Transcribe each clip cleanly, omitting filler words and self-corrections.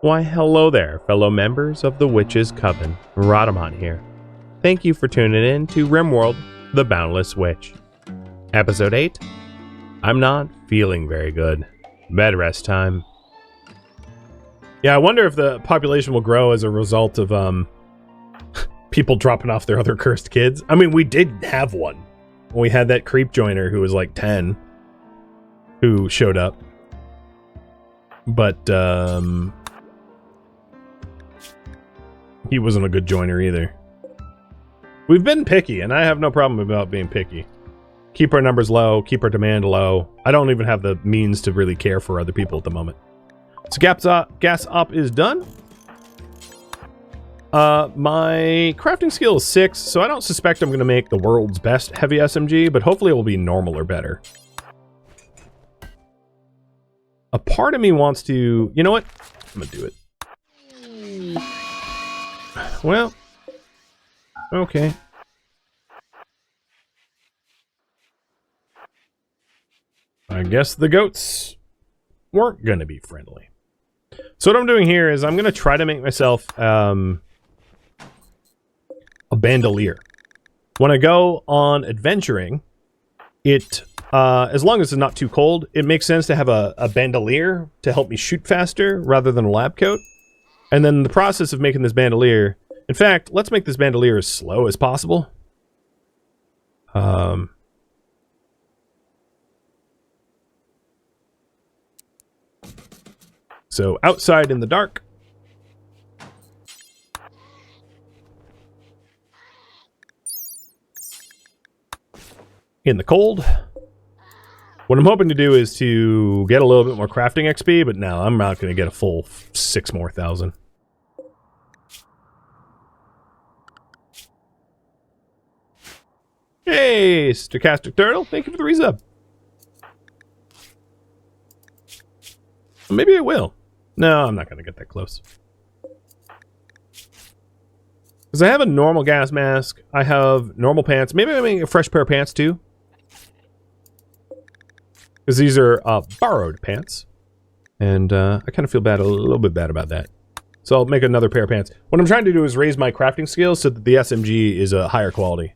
Why, hello there, fellow members of the Witch's Coven. Rhadamant here. Thank you for tuning in to RimWorld, the Boundless Witch. Episode 8. I'm not feeling very good. Bedrest time. Yeah, I wonder if the population will grow as a result of, people dropping off their other cursed kids. I mean, we did have one. We had that creep joiner who was like 10 who showed up. But, he wasn't a good joiner either. We've been picky, and I have no problem about being picky. Keep our numbers low, keep our demand low. I don't even have the means to really care for other people at the moment. So gas op is done. My crafting skill is 6, so I don't suspect I'm going to make the world's best heavy SMG, but hopefully it will be normal or better. A part of me wants to... You know what? I'm going to do it. Well, okay. I guess the goats weren't going to be friendly. So what I'm doing here is I'm going to try to make myself a bandolier. When I go on adventuring, it, as long as it's not too cold, it makes sense to have a bandolier to help me shoot faster rather than a lab coat. And then the process of making this bandolier... In fact, let's make this bandolier as slow as possible. So, outside in the dark. In the cold. What I'm hoping to do is to get a little bit more crafting XP, but no, I'm not going to get a full 6 more thousand. Hey, Stochastic Turtle, thank you for the resub. Maybe I will. No, I'm not going to get that close. Because I have a normal gas mask, I have normal pants, maybe I'm making a fresh pair of pants too. Because these are borrowed pants. And I kind of feel bad, a little bit bad about that. So I'll make another pair of pants. What I'm trying to do is raise my crafting skills so that the SMG is a higher quality.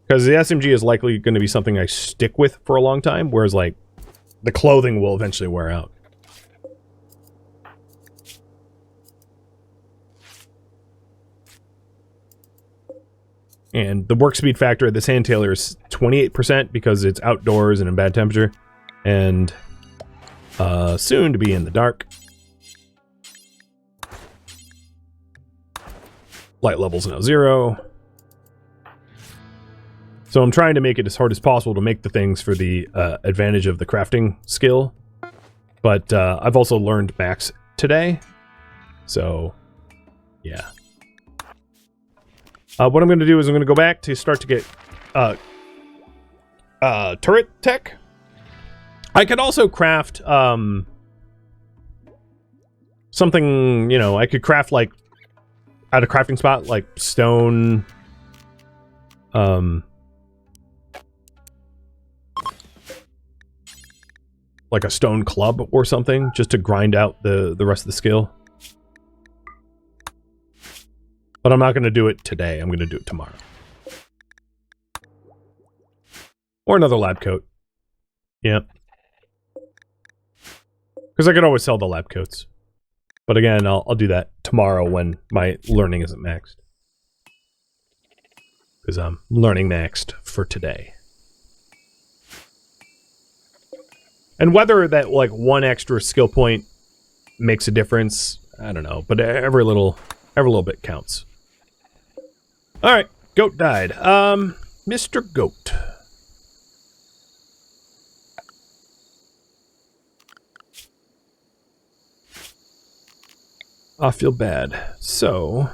Because the SMG is likely going to be something I stick with for a long time, whereas, like, the clothing will eventually wear out. And the work speed factor of this hand tailor is 28% because it's outdoors and in bad temperature. And soon to be in the dark. Light level's now 0. So I'm trying to make it as hard as possible to make the things for the advantage of the crafting skill. But I've also learned max today. So, yeah. What I'm going to do is I'm going to go back to start to get turret tech. I could also craft something, you know, I could craft like at a crafting spot like stone... like a stone club or something, just to grind out the rest of the skill. But I'm not going to do it today. I'm going to do it tomorrow. Or another lab coat. Yep. Because I could always sell the lab coats. But again, I'll do that tomorrow when my learning isn't maxed. Because I'm learning maxed for today. And whether that, like, one extra skill point makes a difference, I don't know. But every little bit counts. Alright, goat died. Mr. Goat. I feel bad. So,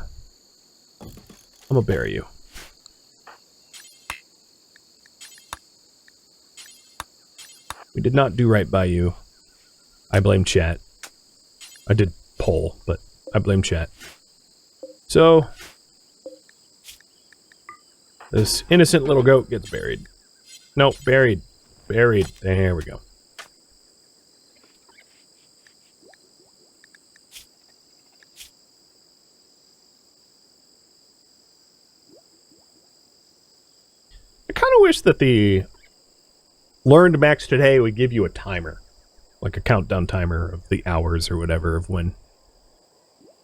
I'm gonna bury you. We did not do right by you. I blame chat. I did poll, but I blame chat. So, this innocent little goat gets buried. Nope, buried. Buried. There we go. of wish that the learned max today would give you a timer. Like a countdown timer of the hours or whatever of when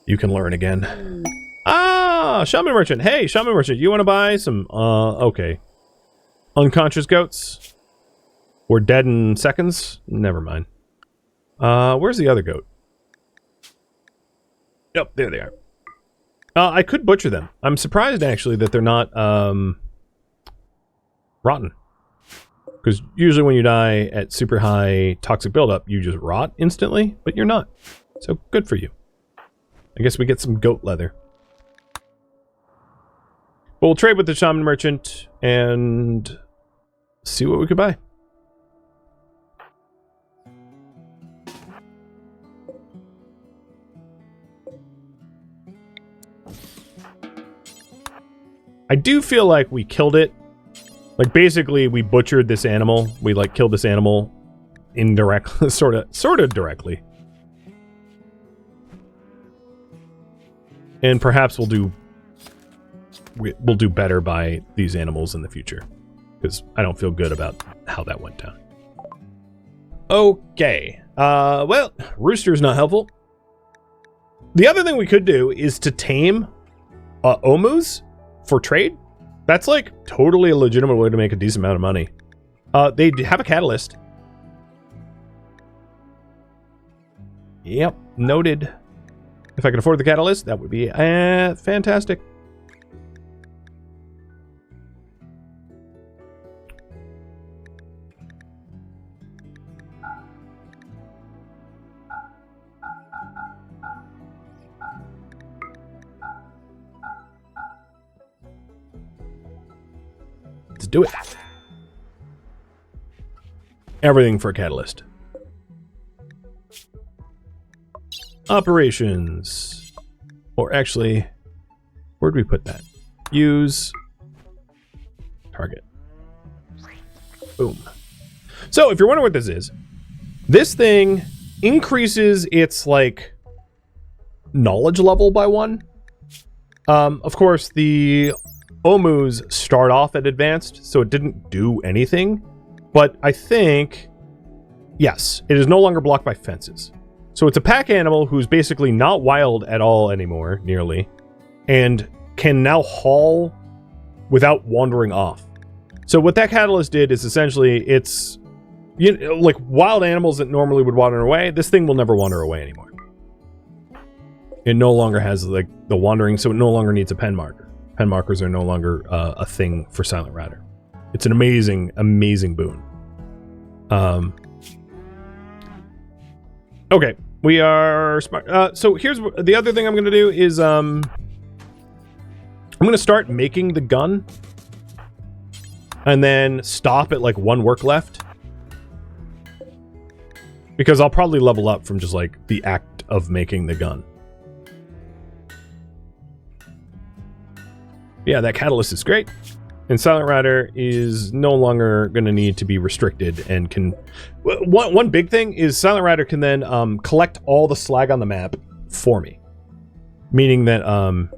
you can learn again. Ah, Shaman Merchant. Hey, Shaman Merchant, you want to buy some, okay. Unconscious goats? We're dead in seconds? Never mind. Where's the other goat? Yep, there they are. I could butcher them. I'm surprised, actually, that they're not, rotten. Because usually when you die at super high toxic buildup, you just rot instantly, but you're not. So, good for you. I guess we get some goat leather. But we'll trade with the Shaman Merchant and see what we could buy. I do feel like we killed it. Like, basically, we butchered this animal. We, like, killed this animal indirectly, sort of directly. And perhaps we'll do better by these animals in the future. Because I don't feel good about how that went down. Okay. Well, rooster's not helpful. The other thing we could do is to tame omus for trade. That's like totally a legitimate way to make a decent amount of money. They have a catalyst. Yep, noted. If I could afford the catalyst, that would be fantastic. Let's do it. Everything for a catalyst. Operations. Or actually, where'd we put that? Use target. Boom. So if you're wondering what this thing increases its like knowledge level by 1. Of course, the Omus start off at advanced, so it didn't do anything. But I think, yes, it is no longer blocked by fences. So it's a pack animal who's basically not wild at all anymore, nearly, and can now haul without wandering off. So what that catalyst did is essentially it's, you know, like wild animals that normally would wander away, this thing will never wander away anymore. It no longer has like the wandering, so it no longer needs a pen marker. Pen markers are no longer a thing for Silent Rider. It's an amazing, amazing boon. Okay, we are smart. So here's the other thing I'm going to do is I'm going to start making the gun and then stop at like 1 work left. Because I'll probably level up from just like the act of making the gun. Yeah, that catalyst is great. And Silent Rider is no longer going to need to be restricted and can... One big thing is Silent Rider can then collect all the slag on the map for me. Meaning that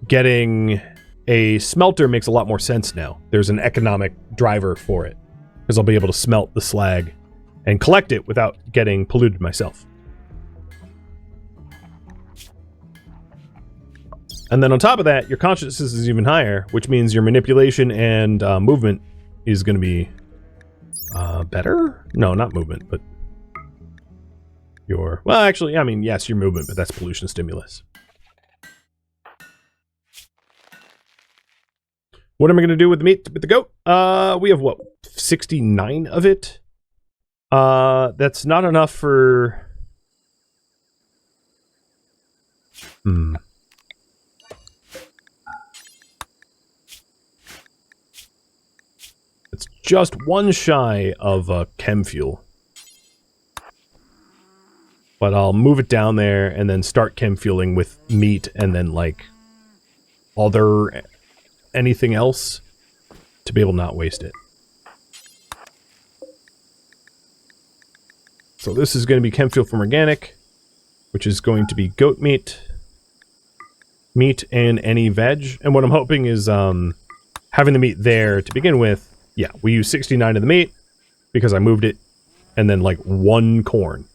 getting a smelter makes a lot more sense now. There's an economic driver for it. Because I'll be able to smelt the slag and collect it without getting polluted myself. And then on top of that, your consciousness is even higher, which means your manipulation and movement is going to be better? No, not movement, but your... Well, actually, I mean, yes, your movement, but that's pollution stimulus. What am I going to do with the meat, with the goat? We have, what, 69 of it? That's not enough for... It's just 1 shy of chem fuel. But I'll move it down there and then start chem fueling with meat and then like anything else to be able to not waste it. So this is going to be chem fuel from organic, which is going to be goat meat and any veg. And what I'm hoping is having the meat there to begin with, yeah, we use 69 of the meat because I moved it, and then like 1 corn.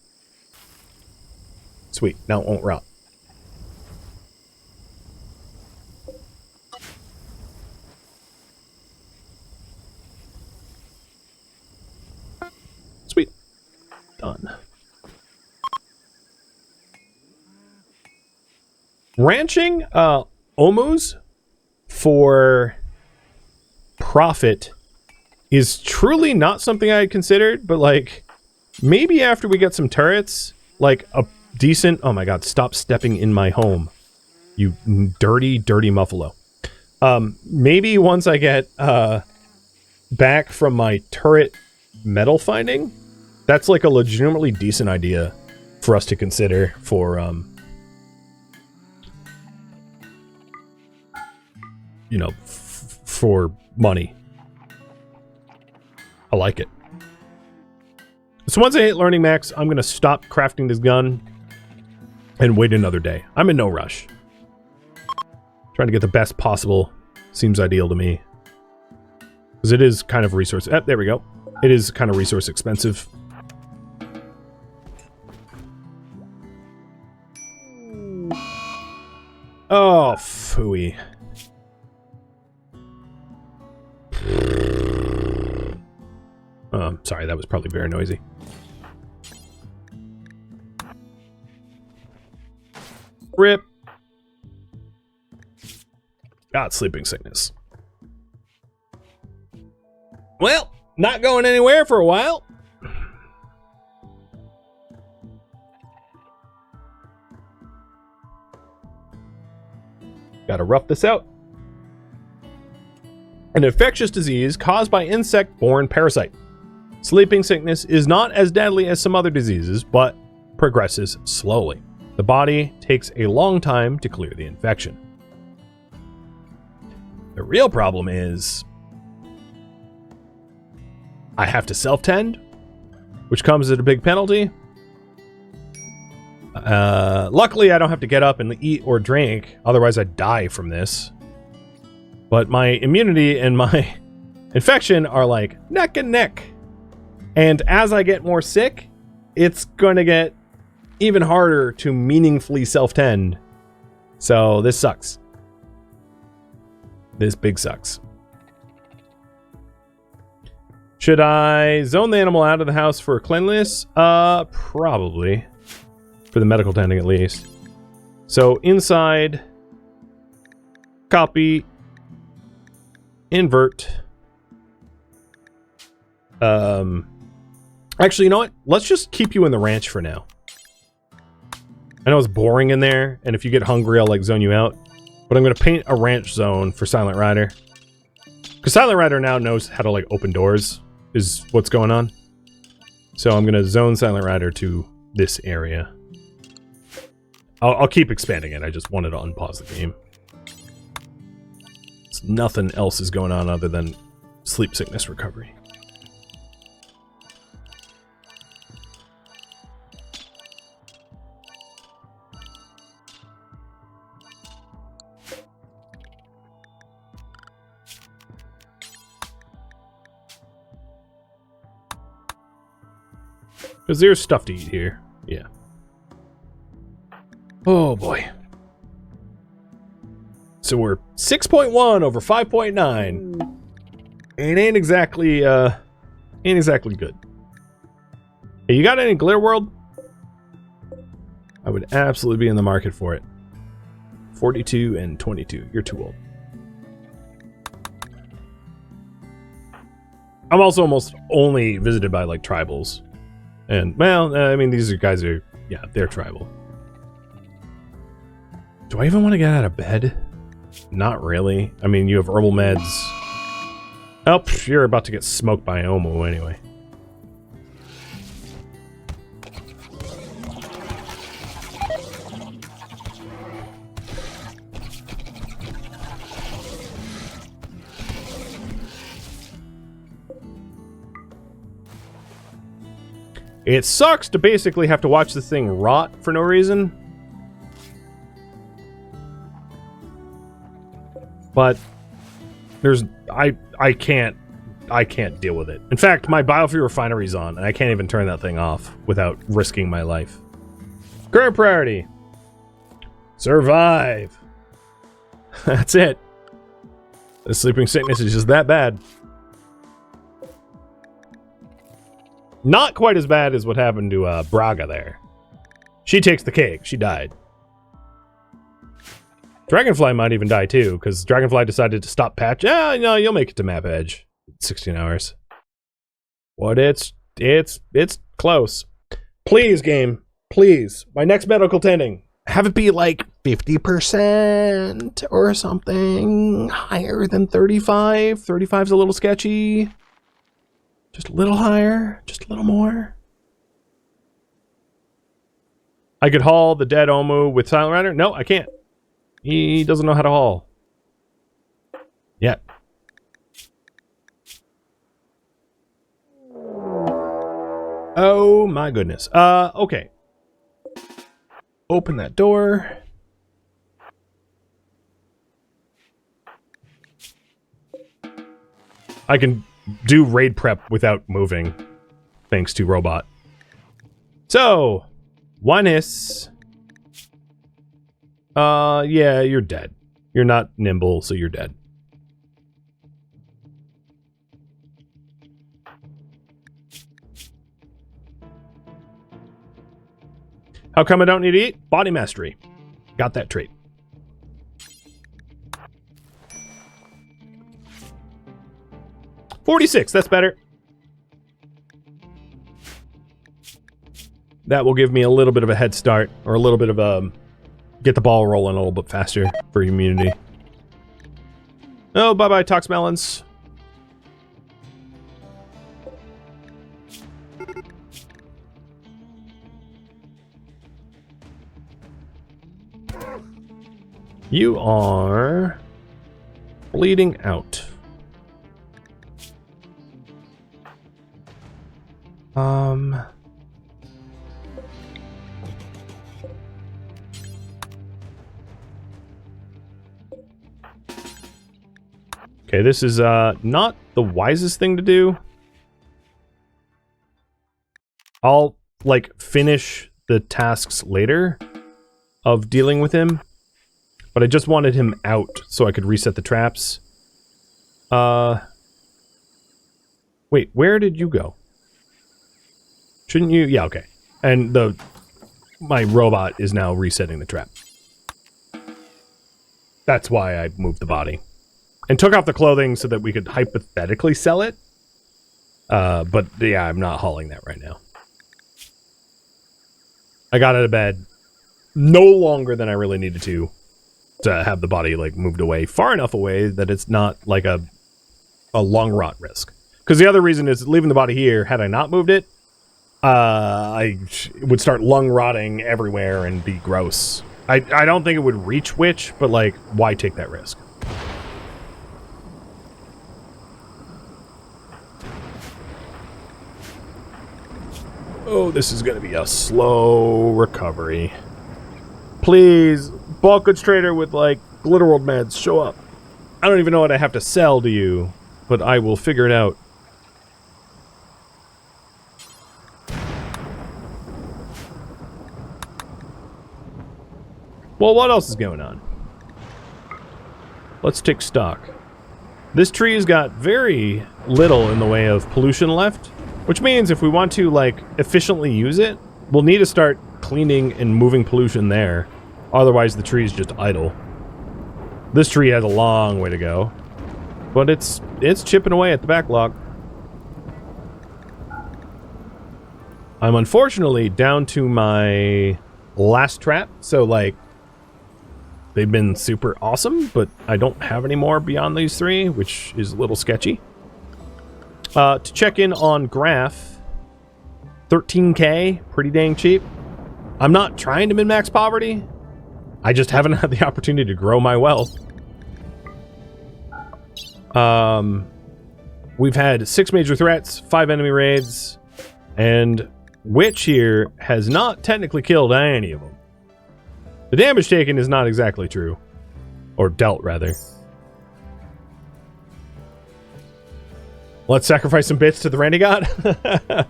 Sweet, now it won't rot. Sweet. Done. Ranching omus for profit is truly not something I had considered, but like maybe after we get some turrets, like a decent... Oh my god, stop stepping in my home, you dirty, dirty muffalo. Maybe once I get back from my turret metal finding, that's like a legitimately decent idea for us to consider for you know, for money. I like it. So once I hit learning max, I'm going to stop crafting this gun and wait another day. I'm in no rush. Trying to get the best possible seems ideal to me. Because it is kind of resource... there we go. It is kind of resource expensive. Oh, phooey. Sorry, that was probably very noisy. Rip. Got sleeping sickness. Well, not going anywhere for a while. Gotta rough this out. An infectious disease caused by insect-borne parasite. Sleeping sickness is not as deadly as some other diseases, but progresses slowly. The body takes a long time to clear the infection. The real problem is I have to self-tend, which comes at a big penalty. Luckily, I don't have to get up and eat or drink, otherwise I'd die from this. But my immunity and my infection are like neck and neck. And as I get more sick, it's going to get even harder to meaningfully self-tend. So this sucks. This big sucks. Should I zone the animal out of the house for cleanliness? Probably. For the medical tending at least. So inside, copy, invert. Actually, you know what? Let's just keep you in the ranch for now. I know it's boring in there, and if you get hungry, I'll like zone you out. But I'm going to paint a ranch zone for Silent Rider. Because Silent Rider now knows how to like open doors, is what's going on. So I'm going to zone Silent Rider to this area. I'll keep expanding it. I just wanted to unpause the game. Nothing else is going on other than sleep sickness recovery. Because there's stuff to eat here. Yeah. Oh boy. So we're 6.1 over 5.9. It ain't exactly good. Hey, you got any Glitter World? I would absolutely be in the market for it. 42 and 22. You're too old. I'm also almost only visited by like tribals. And well, I mean these guys are, yeah, they're tribal. Do I even want to get out of bed? Not really. I mean, you have herbal meds. Oh, you're about to get smoked by Omo anyway. It sucks to basically have to watch this thing rot for no reason. But I can't deal with it. In fact, my biofuel refinery's on, and I can't even turn that thing off without risking my life. Current priority. Survive. That's it. The sleeping sickness is just that bad. Not quite as bad as what happened to Braga there. She takes the cake. She died. Dragonfly might even die too, because Dragonfly decided to stop patch. Yeah, no, you'll make it to map edge. 16 hours. What? It's close. Please, game. Please. My next medical tending. Have it be like 50% or something higher than 35. 35's a little sketchy. Just a little higher. Just a little more. I could haul the dead Omu with Silent Rider? No, I can't. He doesn't know how to haul. Yet. Oh my goodness. Okay. Open that door. I can do raid prep without moving, thanks to robot. So, Juanis. Yeah, you're dead. You're not nimble, so you're dead. How come I don't need to eat? Body mastery. Got that trait. $46, that's better. That will give me a little bit of a head start, or a little bit of a... get the ball rolling a little bit faster for immunity. Oh, bye-bye, Tox Melons. You are bleeding out. Okay, this is not the wisest thing to do. I'll like finish the tasks later of dealing with him. But I just wanted him out so I could reset the traps. Wait, where did you go? Shouldn't you? Yeah, okay. And my robot is now resetting the trap. That's why I moved the body. And took off the clothing so that we could hypothetically sell it. But yeah, I'm not hauling that right now. I got out of bed no longer than I really needed to have the body like moved away far enough away that it's not like a long rot risk. Because the other reason is leaving the body here, had I not moved it, I would start lung rotting everywhere and be gross. I don't think it would reach Witch, but like, why take that risk? Oh, this is gonna be a slow recovery. Please, bulk goods trader with like Glitter World meds, show up. I don't even know what I have to sell to you, but I will figure it out. Well, what else is going on? Let's take stock. This tree's got very little in the way of pollution left, which means if we want to like efficiently use it, we'll need to start cleaning and moving pollution there. Otherwise, the tree's just idle. This tree has a long way to go, but it's chipping away at the backlog. I'm unfortunately down to my last trap, so like they've been super awesome, but I don't have any more beyond these three, which is a little sketchy. To check in on Graph, 13K, pretty dang cheap. I'm not trying to min-max poverty. I just haven't had the opportunity to grow my wealth. We've had 6 major threats, 5 enemy raids, and Witch here has not technically killed any of them. The damage taken is not exactly true. Or dealt, rather. Let's sacrifice some bits to the Randy God.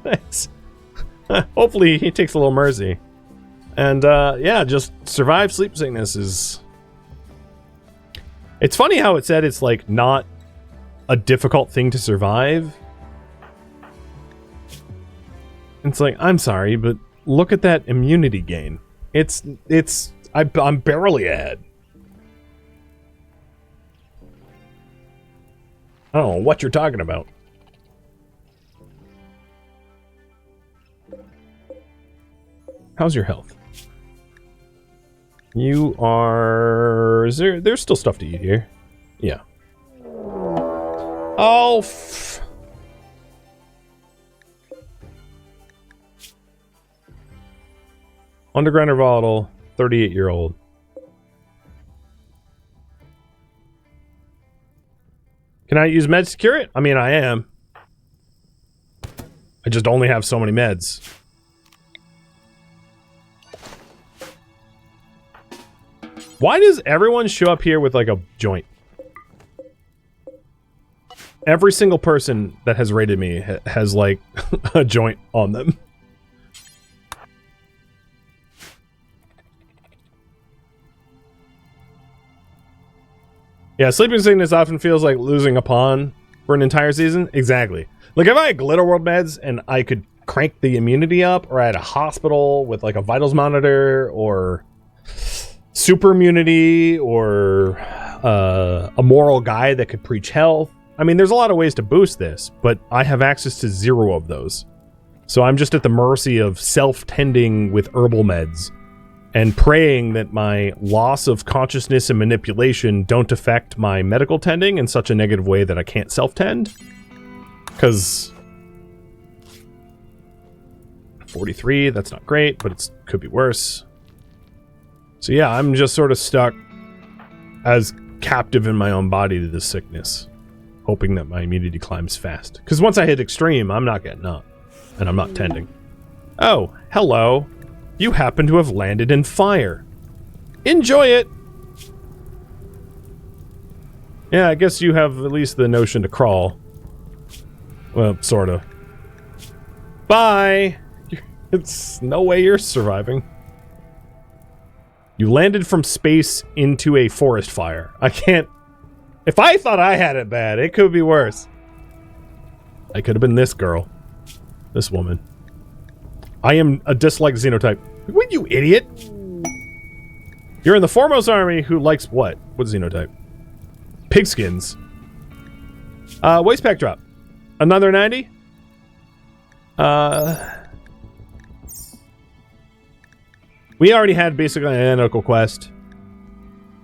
Thanks. Hopefully he takes a little mercy. And yeah, just survive sleep sickness is... It's funny how it said it's like not a difficult thing to survive. It's like, I'm sorry, but look at that immunity gain. I'm barely ahead. I don't know what you're talking about. How's your health? You are... There's still stuff to eat here. Yeah. Oh, Underground or volatile, 38-year-old. Can I use meds to cure it? I mean, I am. I just only have so many meds. Why does everyone show up here with, like, a joint? Every single person that has raided me has, like, a joint on them. Yeah, sleeping sickness often feels like losing a pawn for an entire season. Exactly. Like, if I had Glitter World meds and I could crank the immunity up, or I had a hospital with, like, a vitals monitor, or super immunity, or a moral guide that could preach health. I mean, there's a lot of ways to boost this, but I have access to 0 of those. So I'm just at the mercy of self-tending with herbal meds and praying that my loss of consciousness and manipulation don't affect my medical tending in such a negative way that I can't self-tend. Because 43, that's not great, but it could be worse. So yeah, I'm just sort of stuck as captive in my own body to this sickness, hoping that my immunity climbs fast. Because once I hit extreme, I'm not getting up, and I'm not tending. Oh, hello. You happen to have landed in fire. Enjoy it! Yeah, I guess you have at least the notion to crawl. Well, sorta. Bye! It's no way you're surviving. You landed from space into a forest fire. I can't... If I thought I had it bad, it could be worse. I could have been this girl. This woman. I am a disliked xenotype. What, you idiot? You're in the foremost army who likes what? What xenotype? Pigskins. Waste pack drop. Another 90? We already had basically an identical quest.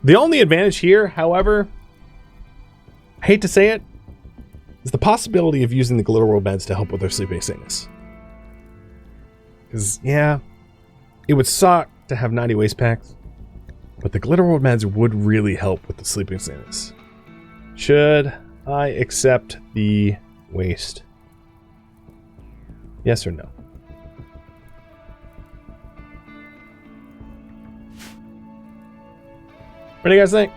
The only advantage here, however, I hate to say it, is the possibility of using the Glitter World meds to help with their sleeping sickness. Because, yeah, it would suck to have 90 waste packs, but the Glitter World meds would really help with the sleeping sickness. Should I accept the waste? Yes or no? What do you guys think?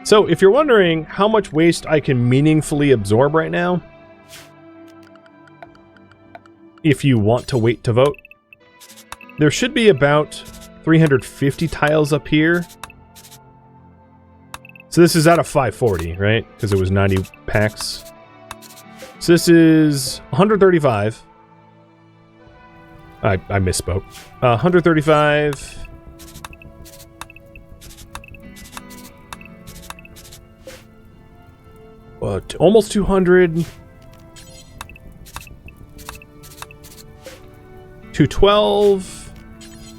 So, if you're wondering how much waste I can meaningfully absorb right now, if you want to wait to vote, there should be about 350 tiles up here. So this is out of 540, right? Because it was 90 packs. So this is 135. I misspoke. 135. Almost 200. 212.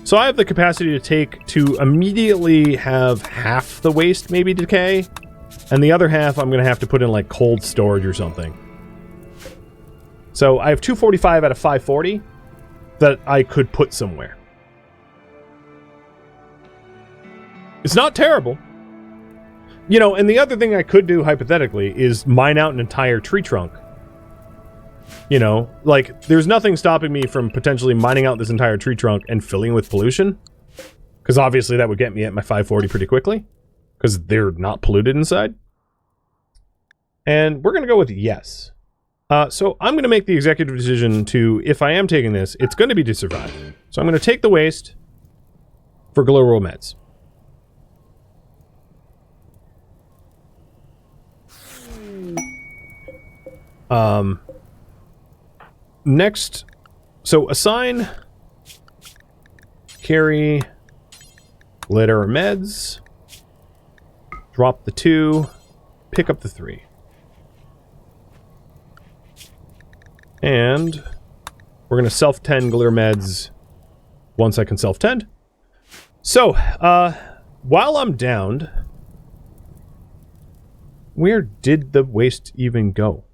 So I have the capacity to immediately have half the waste maybe decay, and the other half I'm going to have to put in like cold storage or something. So I have 245 out of 540 that I could put somewhere. It's not terrible. You know, and the other thing I could do hypothetically is mine out an entire tree trunk. You know, like, there's nothing stopping me from potentially mining out this entire tree trunk and filling it with pollution. Because obviously that would get me at my 540 pretty quickly. because they're not polluted inside. And we're going to go with yes. So I'm going to make the executive decision to, if I am taking this, it's going to be to survive. So I'm going to take the waste for global meds. Next, so assign, carry, glitter or meds, drop the 2, pick up the 3. And we're going to self-tend glitter meds once I can self-tend. So, while I'm downed, where did the waste even go?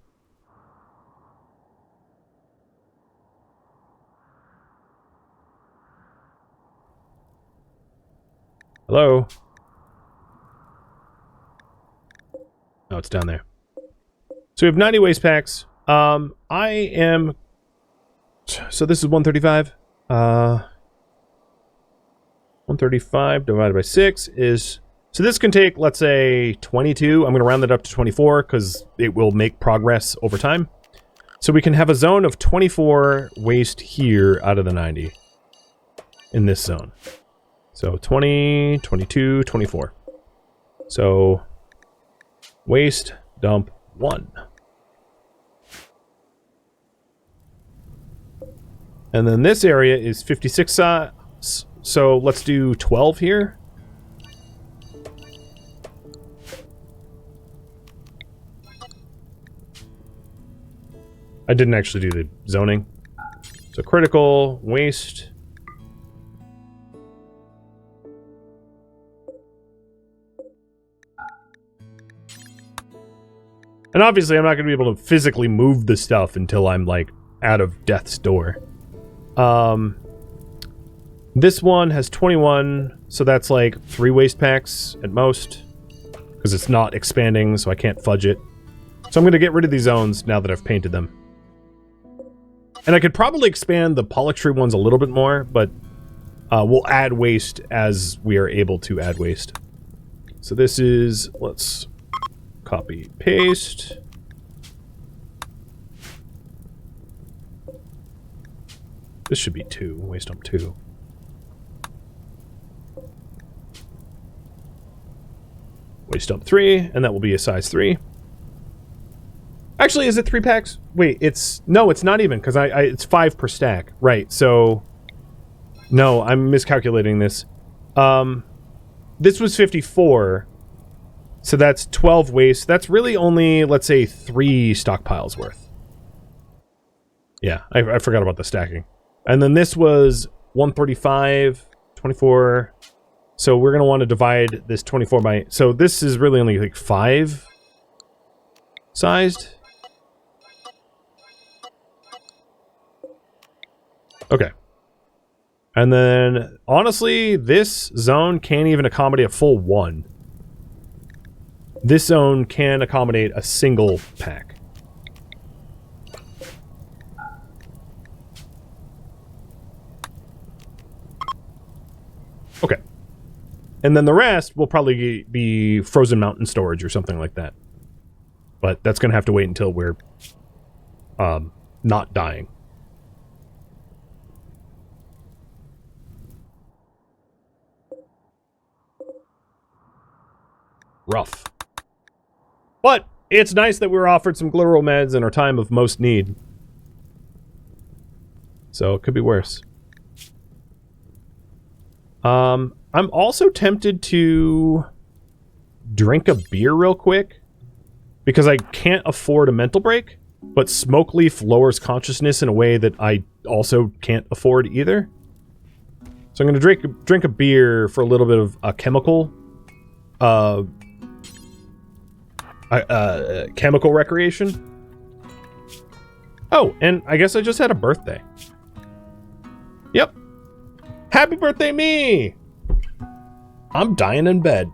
Hello? Oh, it's down there. So we have 90 waste packs. I am... So this is 135. 135 divided by 6 is... So this can take, let's say, 22. I'm going to round that up to 24 because it will make progress over time. So we can have a zone of 24 waste here out of the 90 in this zone. So 20, 22, 24. So waste, dump, 1. And then this area is 56 size. So let's do 12 here. I didn't actually do the zoning. So critical, waste. And obviously I'm not going to be able to physically move the stuff until I'm, like, out of death's door. This one has 21, so that's like 3 waste packs at most. Because it's not expanding, so I can't fudge it. So I'm going to get rid of these zones now that I've painted them. And I could probably expand the polytree ones a little bit more, but we'll add waste as we are able to add waste. So this is, let's copy, paste. This should be 2, waste dump 2. Waste dump 3, and that will be a size 3. Actually, is it 3 packs? Wait, it's... No, it's not even, because it's 5 per stack. Right, so... No, I'm miscalculating this. This was 54. So that's 12 waste. That's really only, let's say, 3 stockpiles worth. Yeah, I forgot about the stacking. And then this was 135, 24... So we're going to want to divide this 24 by... So this is really only like 5 sized. Okay. And then, honestly, this zone can't even accommodate a full 1. This zone can accommodate a single pack. Okay. And then the rest will probably be frozen mountain storage or something like that. But that's going to have to wait until we're not dying. Rough. But it's nice that we were offered some glycerol meds in our time of most need. So it could be worse. I'm also tempted to drink a beer real quick because I can't afford a mental break, but smoke leaf lowers consciousness in a way that I also can't afford either. So I'm going to drink a beer for a little bit of a chemical chemical recreation. Oh, and I guess I just had a birthday. Yep. Happy birthday, me! I'm dying in bed.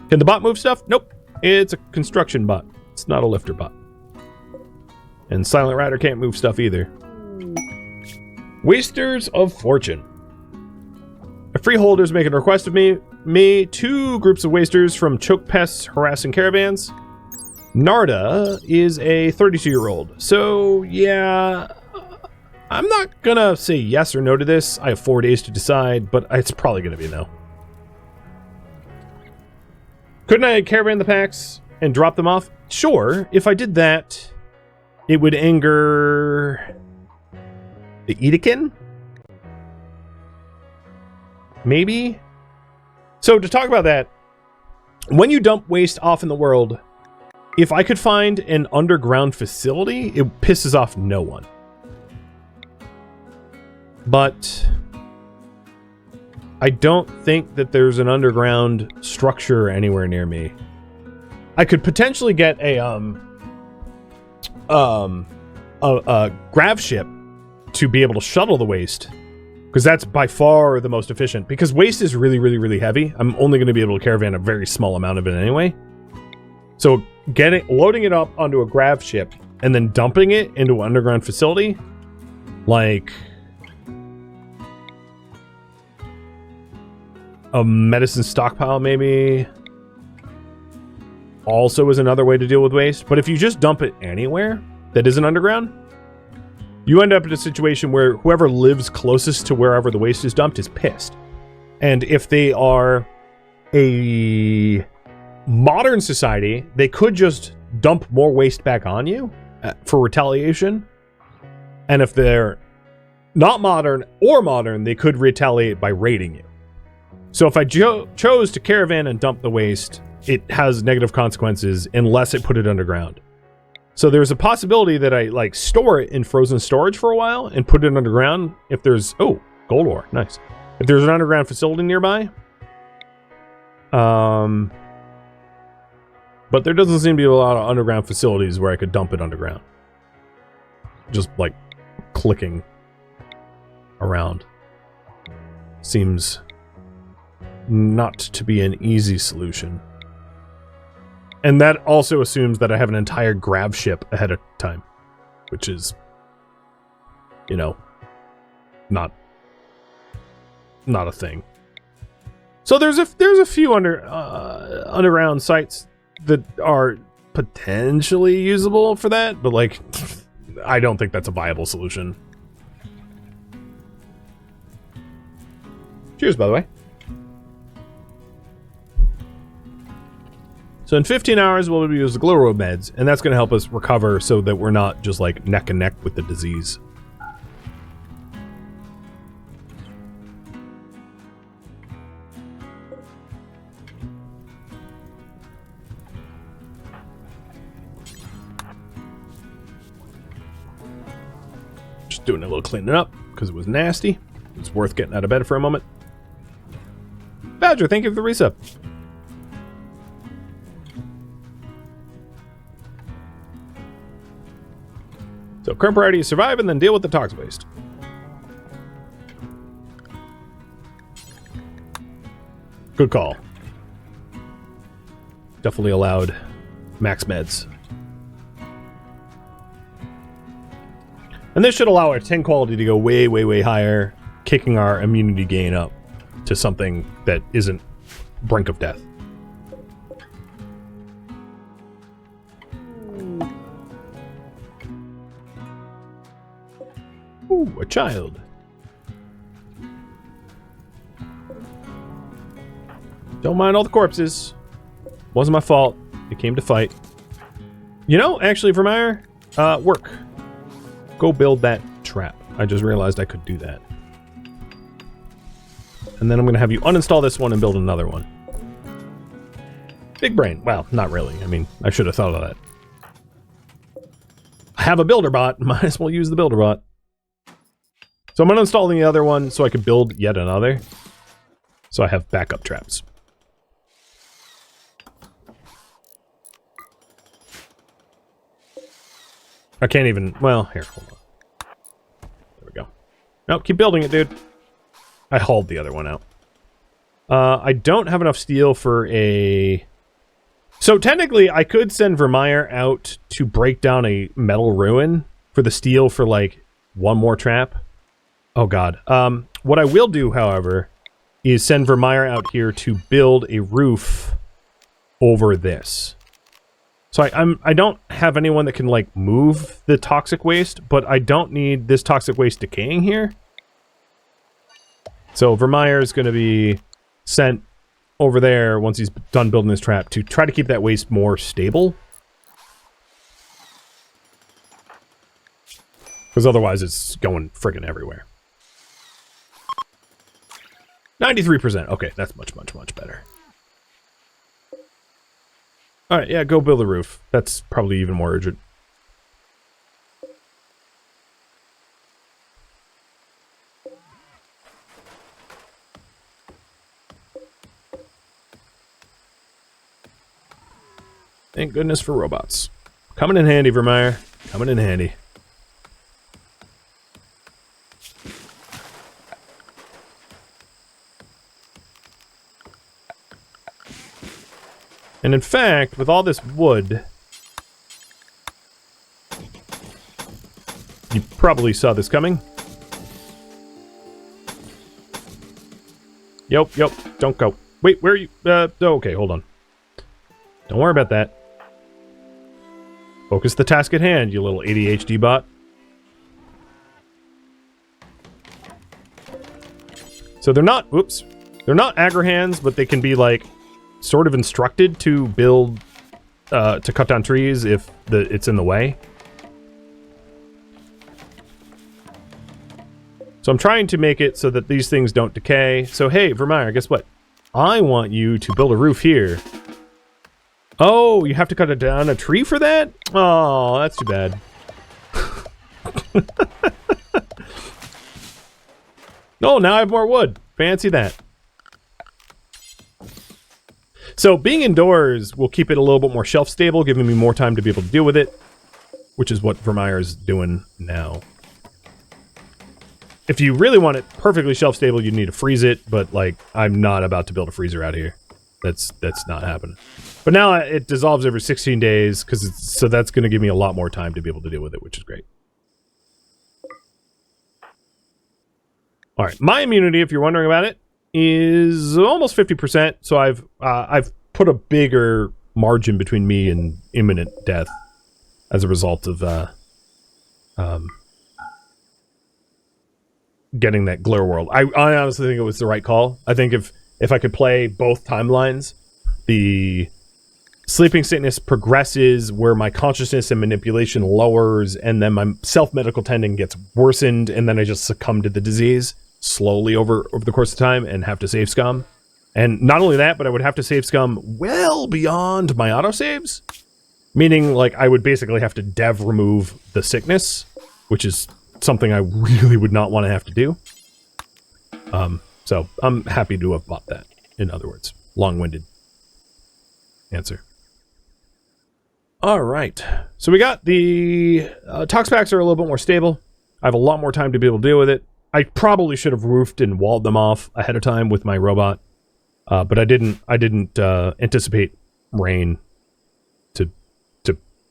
Can the bot move stuff? Nope. It's a construction bot. It's not a lifter bot. And Silent Rider can't move stuff either. Wasters of Fortune. A freeholder's making a request of me. 2 groups of wasters from choke pests harassing caravans. Narda is a 32-year-old. So, yeah, I'm not gonna say yes or no to this. I have 4 days to decide, but it's probably gonna be a no. Couldn't I caravan the packs and drop them off? Sure. If I did that, it would anger the Edekin? Maybe? So to talk about that, when you dump waste off in the world, if I could find an underground facility, it pisses off no one. But I don't think that there's an underground structure anywhere near me. I could potentially get a grav ship to be able to shuttle the waste, because that's by far the most efficient. Because waste is really, really, really heavy. I'm only going to be able to caravan a very small amount of it anyway. So loading it up onto a grav ship and then dumping it into an underground facility, like a medicine stockpile maybe, also is another way to deal with waste. But if you just dump it anywhere that isn't underground, you end up in a situation where whoever lives closest to wherever the waste is dumped is pissed. And if they are a modern society, they could just dump more waste back on you for retaliation. And if they're not modern or modern, they could retaliate by raiding you. So if I chose to caravan and dump the waste, it has negative consequences unless I put it underground. So there's a possibility that I like store it in frozen storage for a while and put it underground if there's, oh, gold ore, nice. If there's an underground facility nearby. But there doesn't seem to be a lot of underground facilities where I could dump it underground. Just like clicking around seems not to be an easy solution. And that also assumes that I have an entire grav ship ahead of time, which is, you know, not a thing. So there's a few underground sites that are potentially usable for that, but like I don't think that's a viable solution. Cheers, by the way. So in 15 hours, we'll use the glow robe meds, and that's going to help us recover so that we're not just like neck and neck with the disease. Just doing a little cleaning up because it was nasty. It's worth getting out of bed for a moment. Badger, thank you for the resub. So current priority is survive and then deal with the toxic waste. Good call. Definitely allowed max meds. And this should allow our 10 quality to go way, way, way higher, kicking our immunity gain up to something that isn't brink of death. Ooh, a child. Don't mind all the corpses. Wasn't my fault. It came to fight. You know, actually, Vermeer, work. Go build that trap. I just realized I could do that. And then I'm going to have you uninstall this one and build another one. Big brain. Well, not really. I mean, I should have thought of that. I have a builder bot. Might as well use the builder bot. So I'm uninstalling the other one so I can build yet another. So I have backup traps. I can't even... Well, here, hold on. There we go. No, keep building it, dude. I hauled the other one out. I don't have enough steel for a... So technically, I could send Vermeer out to break down a metal ruin for the steel for, like, one more trap. Oh, God. What I will do, however, is send Vermeer out here to build a roof over this. So I don't have anyone that can, like, move the toxic waste, but I don't need this toxic waste decaying here. So Vermeer is going to be sent over there once he's done building this trap to try to keep that waste more stable. Because otherwise it's going friggin' everywhere. 93%. Okay, that's much, much, much better. Alright, yeah, go build a roof. That's probably even more urgent. Thank goodness for robots. Coming in handy, Vermeer. Coming in handy. And in fact, with all this wood, you probably saw this coming. Yep, don't go. Wait, where are you? Oh, okay, hold on. Don't worry about that. Focus the task at hand, you little ADHD bot. So they're not, whoops, they're not aggro-hands, but they can be, like, sort of instructed to build, to cut down trees if it's in the way. So I'm trying to make it so that these things don't decay. So hey, Vermeer, guess what? I want you to build a roof here. Oh, you have to cut down a tree for that? Oh, that's too bad. Oh, now I have more wood. Fancy that. So being indoors will keep it a little bit more shelf stable, giving me more time to be able to deal with it, which is what Vermeer is doing now. If you really want it perfectly shelf stable, you need to freeze it, but like I'm not about to build a freezer out here. That's not happening. But now it dissolves every 16 days, so that's going to give me a lot more time to be able to deal with it, which is great. All right, my immunity, if you're wondering about it, is almost 50%. So I've put a bigger margin between me and imminent death as a result of getting that Glare World. I honestly think it was the right call. I think if I could play both timelines, the sleeping sickness progresses where my consciousness and manipulation lowers, and then my self-medical tendon gets worsened, and then I just succumb to the disease slowly over the course of time and have to save scum. And not only that, but I would have to save scum well beyond my autosaves. Meaning, like, I would basically have to dev remove the sickness, which is something I really would not want to have to do. So I'm happy to have bought that, in other words. Long-winded answer. All right. So we got the tox packs are a little bit more stable. I have a lot more time to be able to deal with it. I probably should have roofed and walled them off ahead of time with my robot, but I didn't anticipate rain to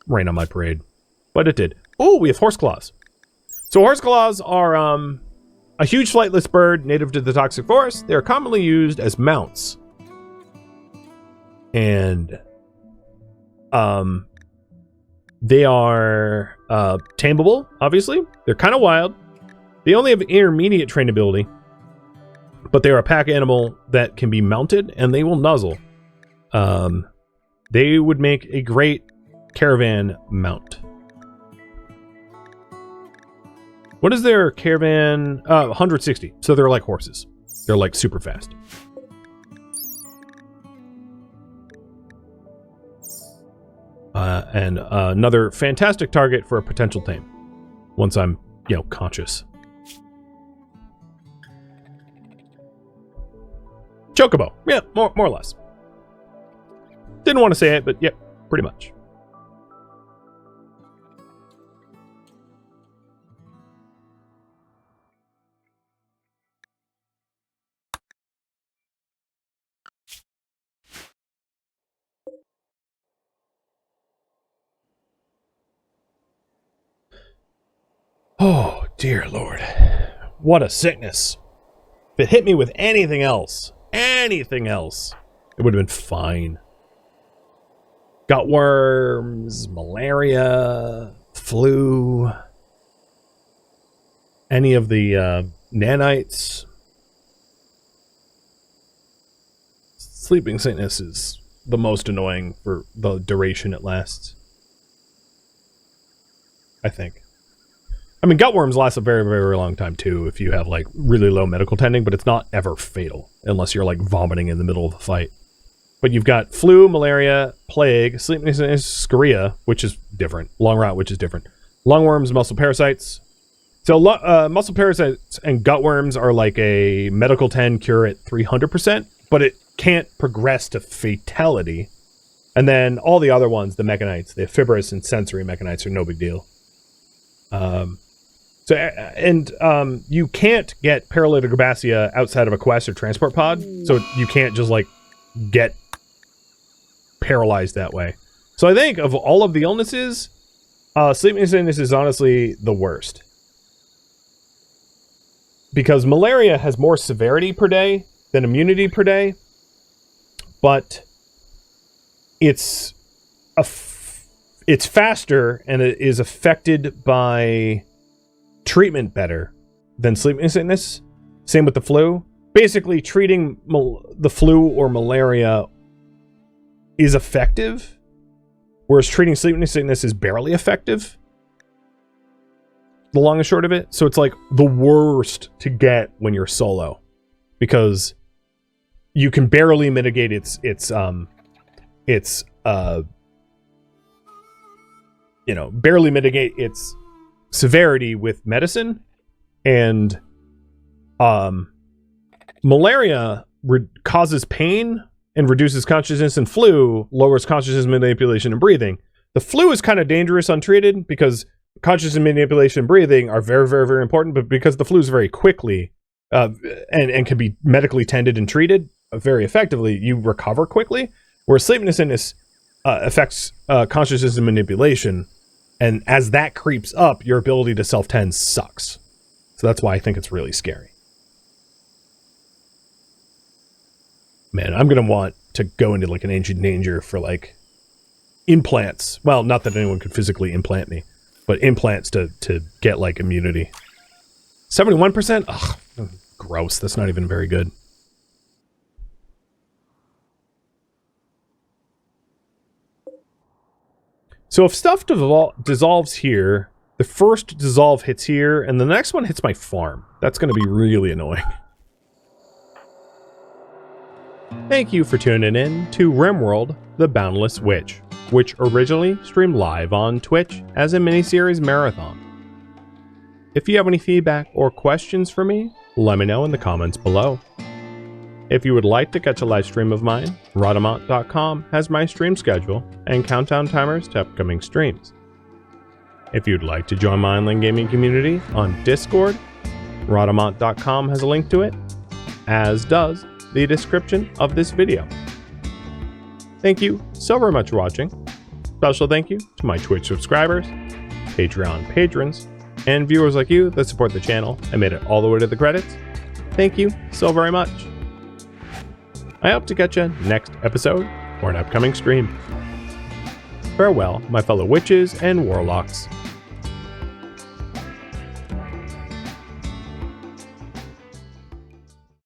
rain on my parade, but it did. Oh, we have horse claws. So horse claws are a huge flightless bird native to the toxic forest. They are commonly used as mounts, and they are tameable. Obviously, they're kind of wild. They only have intermediate trainability, but they're a pack animal that can be mounted, and they will nuzzle. They would make a great caravan mount. What is their caravan? 160. So they're like horses. They're like super fast. And another fantastic target for a potential tame. Once I'm, conscious. Chocobo. Yeah, more or less. Didn't want to say it, but yep, pretty much. Oh, dear Lord. What a sickness. If it hit me with anything else, it would have been fine. Gutworms, malaria, flu, any of the nanites. Sleeping sickness is the most annoying for the duration it lasts, I think. I mean, gutworms last a very, very long time, too, if you have, like, really low medical tending, but it's not ever fatal, unless you're, like, vomiting in the middle of a fight. But you've got flu, malaria, plague, sleeping sickness, scoria, which is different. Long rot, which is different. Lungworms, muscle parasites. So, muscle parasites and gutworms are like a medical 10 cure at 300%, but it can't progress to fatality. And then all the other ones, the mechanites, the fibrous and sensory mechanites, are no big deal. You can't get paralytic grabacia outside of a quest or transport pod, so you can't just, like, get paralyzed that way. So I think of all of the illnesses, sleeping sickness is honestly the worst. Because malaria has more severity per day than immunity per day, but it's faster and it is affected by treatment better than sleeping sickness. Same with the flu. Basically, treating the flu or malaria is effective, whereas treating sleeping sickness is barely effective. The long and short of it. So it's like the worst to get when you're solo, because you can barely mitigate its barely mitigate its severity with medicine. And malaria causes pain and reduces consciousness, and flu lowers consciousness, manipulation, and breathing. The flu is kind of dangerous untreated, because consciousness, manipulation, and breathing are very, very, very important, but because the flu is very quickly and can be medically tended and treated very effectively, you recover quickly, whereas sleeping sickness affects consciousness and manipulation, and as that creeps up, your ability to self-tend sucks. So that's why I think it's really scary. Man, I'm going to want to go into, like, an ancient danger for, like, implants. Well, not that anyone could physically implant me, but implants to get, like, immunity. 71%? Ugh, gross. That's not even very good. So if stuff dissolves here, the first dissolve hits here, and the next one hits my farm. That's going to be really annoying. Thank you for tuning in to RimWorld, The Boundless Witch, which originally streamed live on Twitch as a miniseries marathon. If you have any feedback or questions for me, let me know in the comments below. If you would like to catch a live stream of mine, Rhadamant.com has my stream schedule and countdown timers to upcoming streams. If you'd like to join my online gaming community on Discord, Rhadamant.com has a link to it, as does the description of this video. Thank you so very much for watching. Special thank you to my Twitch subscribers, Patreon patrons, and viewers like you that support the channel and made it all the way to the credits. Thank you so very much. I hope to catch you next episode or an upcoming stream. Farewell, my fellow witches and warlocks.